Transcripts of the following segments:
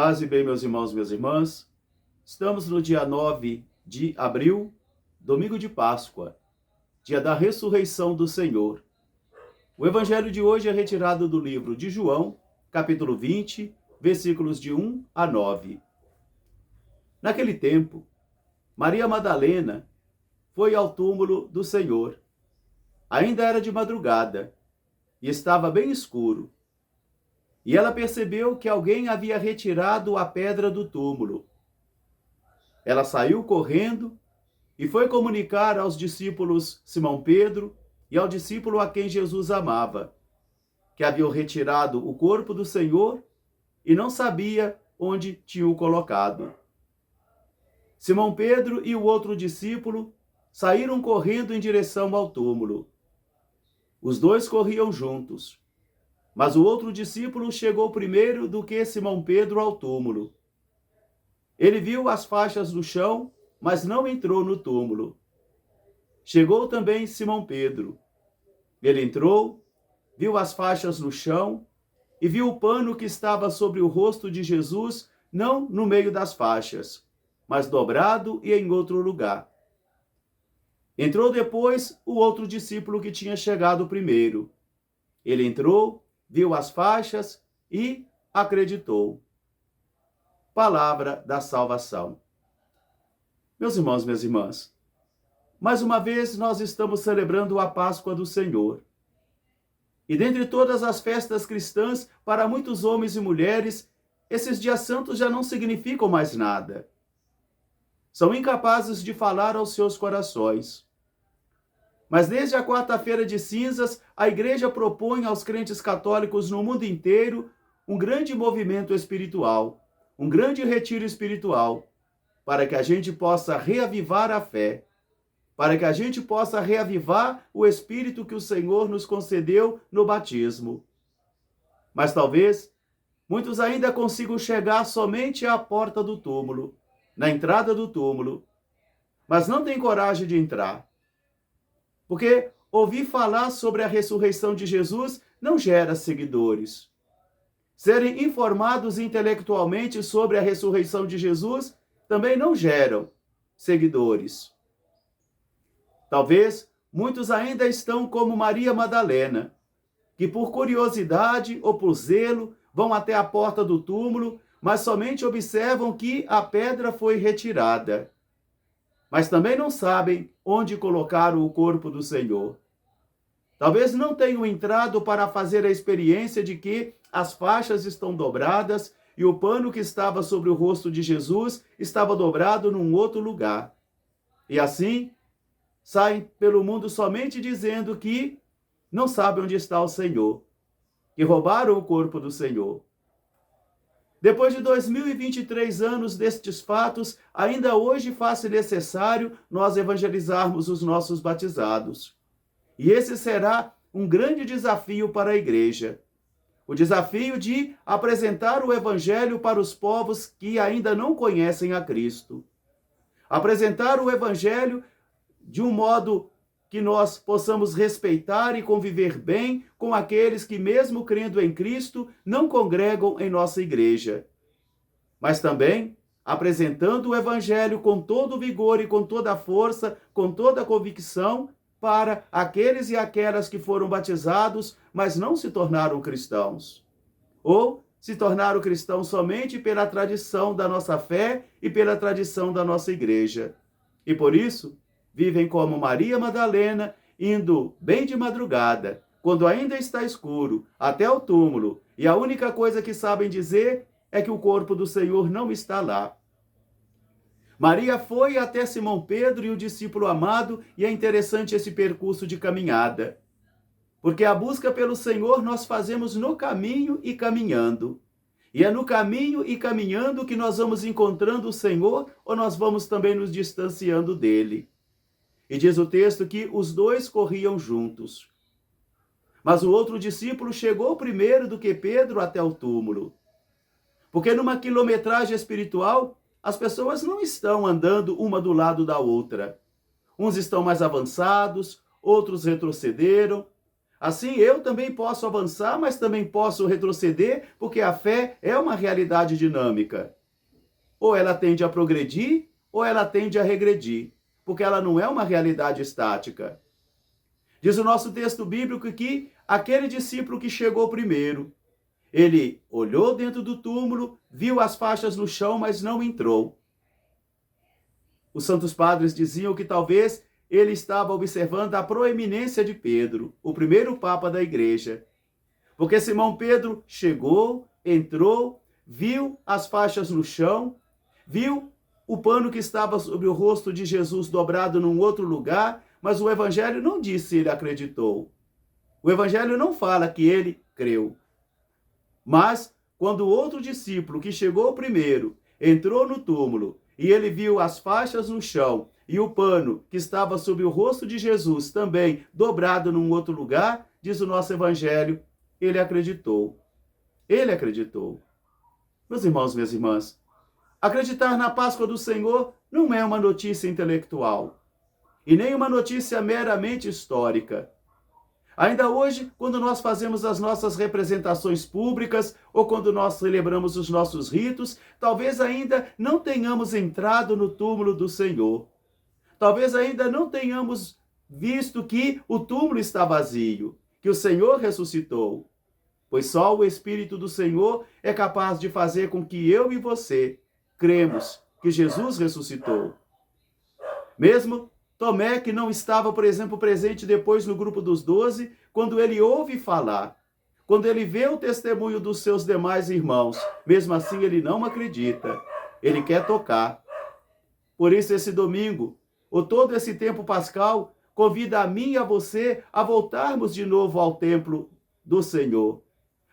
Paz e bem, meus irmãos, minhas irmãs. Estamos no dia 9 de abril, domingo de Páscoa, dia da ressurreição do Senhor. O evangelho de hoje é retirado do livro de João, capítulo 20, versículos de 1 a 9. Naquele tempo, Maria Madalena foi ao túmulo do Senhor. Ainda era de madrugada e estava bem escuro. E ela percebeu que alguém havia retirado a pedra do túmulo. Ela saiu correndo e foi comunicar aos discípulos Simão Pedro e ao discípulo a quem Jesus amava, que haviam retirado o corpo do Senhor e não sabia onde tinham colocado. Simão Pedro e o outro discípulo saíram correndo em direção ao túmulo. Os dois corriam juntos. Mas o outro discípulo chegou primeiro do que Simão Pedro ao túmulo. Ele viu as faixas no chão, mas não entrou no túmulo. Chegou também Simão Pedro. Ele entrou, viu as faixas no chão e viu o pano que estava sobre o rosto de Jesus, não no meio das faixas, mas dobrado e em outro lugar. Entrou depois o outro discípulo que tinha chegado primeiro. Ele entrou, viu as faixas e acreditou. Palavra da salvação. Meus irmãos, minhas irmãs, mais uma vez nós estamos celebrando a Páscoa do Senhor. E dentre todas as festas cristãs, para muitos homens e mulheres, esses dias santos já não significam mais nada. São incapazes de falar aos seus corações. Mas desde a quarta-feira de cinzas, a Igreja propõe aos crentes católicos no mundo inteiro um grande movimento espiritual, um grande retiro espiritual, para que a gente possa reavivar a fé, para que a gente possa reavivar o Espírito que o Senhor nos concedeu no batismo. Mas talvez muitos ainda consigam chegar somente à porta do túmulo, na entrada do túmulo, mas não têm coragem de entrar. Porque ouvir falar sobre a ressurreição de Jesus não gera seguidores. Serem informados intelectualmente sobre a ressurreição de Jesus também não geram seguidores. Talvez muitos ainda estão como Maria Madalena, que por curiosidade ou por zelo vão até a porta do túmulo, mas somente observam que a pedra foi retirada. Mas também não sabem onde colocaram o corpo do Senhor. Talvez não tenham entrado para fazer a experiência de que as faixas estão dobradas e o pano que estava sobre o rosto de Jesus estava dobrado num outro lugar. E assim, saem pelo mundo somente dizendo que não sabem onde está o Senhor, que roubaram o corpo do Senhor. Depois de 2023 anos destes fatos, ainda hoje faz-se necessário nós evangelizarmos os nossos batizados. E esse será um grande desafio para a Igreja. O desafio de apresentar o Evangelho para os povos que ainda não conhecem a Cristo. Apresentar o Evangelho de um modo que nós possamos respeitar e conviver bem com aqueles que, mesmo crendo em Cristo, não congregam em nossa igreja. Mas também apresentando o Evangelho com todo o vigor e com toda a força, com toda a convicção, para aqueles e aquelas que foram batizados, mas não se tornaram cristãos. Ou se tornaram cristãos somente pela tradição da nossa fé e pela tradição da nossa igreja. E por isso, vivem como Maria Madalena, indo bem de madrugada, quando ainda está escuro, até o túmulo, e a única coisa que sabem dizer é que o corpo do Senhor não está lá. Maria foi até Simão Pedro e o discípulo amado, e é interessante esse percurso de caminhada, porque a busca pelo Senhor nós fazemos no caminho e caminhando. E é no caminho e caminhando que nós vamos encontrando o Senhor, ou nós vamos também nos distanciando dele. E diz o texto que os dois corriam juntos. Mas o outro discípulo chegou primeiro do que Pedro até o túmulo. Porque numa quilometragem espiritual, as pessoas não estão andando uma do lado da outra. Uns estão mais avançados, outros retrocederam. Assim eu também posso avançar, mas também posso retroceder, porque a fé é uma realidade dinâmica. Ou ela tende a progredir, ou ela tende a regredir, porque ela não é uma realidade estática. Diz o nosso texto bíblico que aquele discípulo que chegou primeiro, ele olhou dentro do túmulo, viu as faixas no chão, mas não entrou. Os santos padres diziam que talvez ele estava observando a proeminência de Pedro, o primeiro papa da igreja. Porque Simão Pedro chegou, entrou, viu as faixas no chão, viu o pano que estava sobre o rosto de Jesus dobrado num outro lugar, mas o evangelho não diz se ele acreditou. O evangelho não fala que ele creu. Mas, quando o outro discípulo que chegou primeiro entrou no túmulo e ele viu as faixas no chão e o pano que estava sobre o rosto de Jesus também dobrado num outro lugar, diz o nosso evangelho, ele acreditou. Ele acreditou. Meus irmãos, minhas irmãs, acreditar na Páscoa do Senhor não é uma notícia intelectual e nem uma notícia meramente histórica. Ainda hoje, quando nós fazemos as nossas representações públicas ou quando nós celebramos os nossos ritos, talvez ainda não tenhamos entrado no túmulo do Senhor. Talvez ainda não tenhamos visto que o túmulo está vazio, que o Senhor ressuscitou. Pois só o Espírito do Senhor é capaz de fazer com que eu e você cremos que Jesus ressuscitou. Mesmo Tomé, que não estava, por exemplo, presente depois no grupo dos 12, quando ele ouve falar, quando ele vê o testemunho dos seus demais irmãos, mesmo assim ele não acredita, ele quer tocar. Por isso esse domingo, ou todo esse tempo pascal, convida a mim e a você a voltarmos de novo ao templo do Senhor,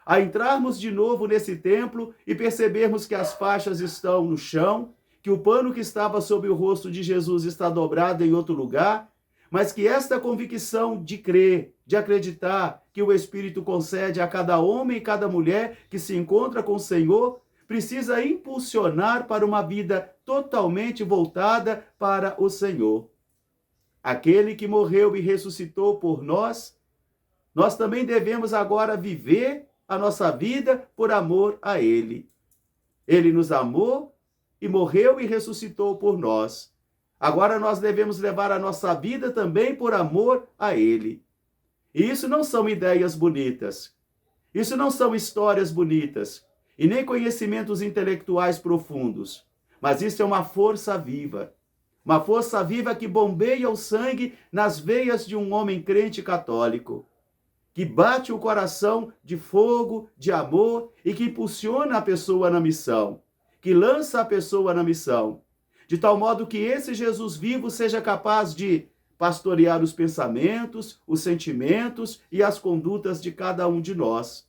a entrarmos de novo nesse templo e percebermos que as faixas estão no chão, que o pano que estava sobre o rosto de Jesus está dobrado em outro lugar, mas que esta convicção de crer, de acreditar que o Espírito concede a cada homem e cada mulher que se encontra com o Senhor, precisa impulsionar para uma vida totalmente voltada para o Senhor. Aquele que morreu e ressuscitou por nós, nós também devemos agora viver a nossa vida por amor a Ele. Ele nos amou e morreu e ressuscitou por nós. Agora nós devemos levar a nossa vida também por amor a Ele. E isso não são ideias bonitas. Isso não são histórias bonitas. E nem conhecimentos intelectuais profundos. Mas isso é uma força viva. Uma força viva que bombeia o sangue nas veias de um homem crente católico. Que bate o coração de fogo, de amor e que impulsiona a pessoa na missão. Que lança a pessoa na missão, de tal modo que esse Jesus vivo seja capaz de pastorear os pensamentos, os sentimentos e as condutas de cada um de nós.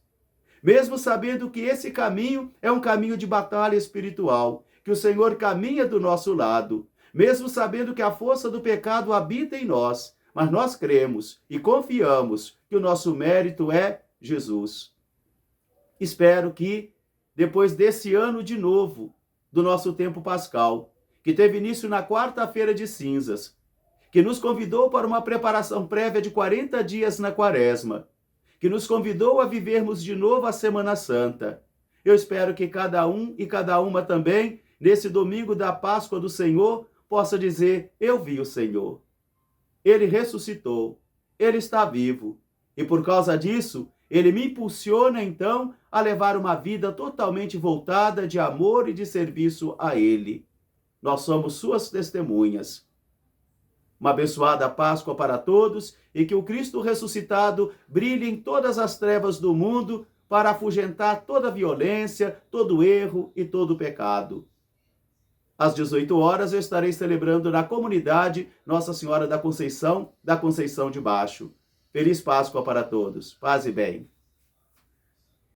Mesmo sabendo que esse caminho é um caminho de batalha espiritual, que o Senhor caminha do nosso lado, mesmo sabendo que a força do pecado habita em nós, mas nós cremos e confiamos que o nosso mérito é Jesus. Espero que depois desse ano de novo do nosso tempo pascal, que teve início na quarta-feira de cinzas, que nos convidou para uma preparação prévia de 40 dias na quaresma, que nos convidou a vivermos de novo a Semana Santa. Eu espero que cada um e cada uma também, nesse domingo da Páscoa do Senhor, possa dizer, eu vi o Senhor. Ele ressuscitou, Ele está vivo, e por causa disso, Ele me impulsiona, então, a levar uma vida totalmente voltada de amor e de serviço a Ele. Nós somos suas testemunhas. Uma abençoada Páscoa para todos e que o Cristo ressuscitado brilhe em todas as trevas do mundo para afugentar toda violência, todo erro e todo pecado. Às 18 horas eu estarei celebrando na comunidade Nossa Senhora da Conceição de Baixo. Feliz Páscoa para todos. Paz e bem.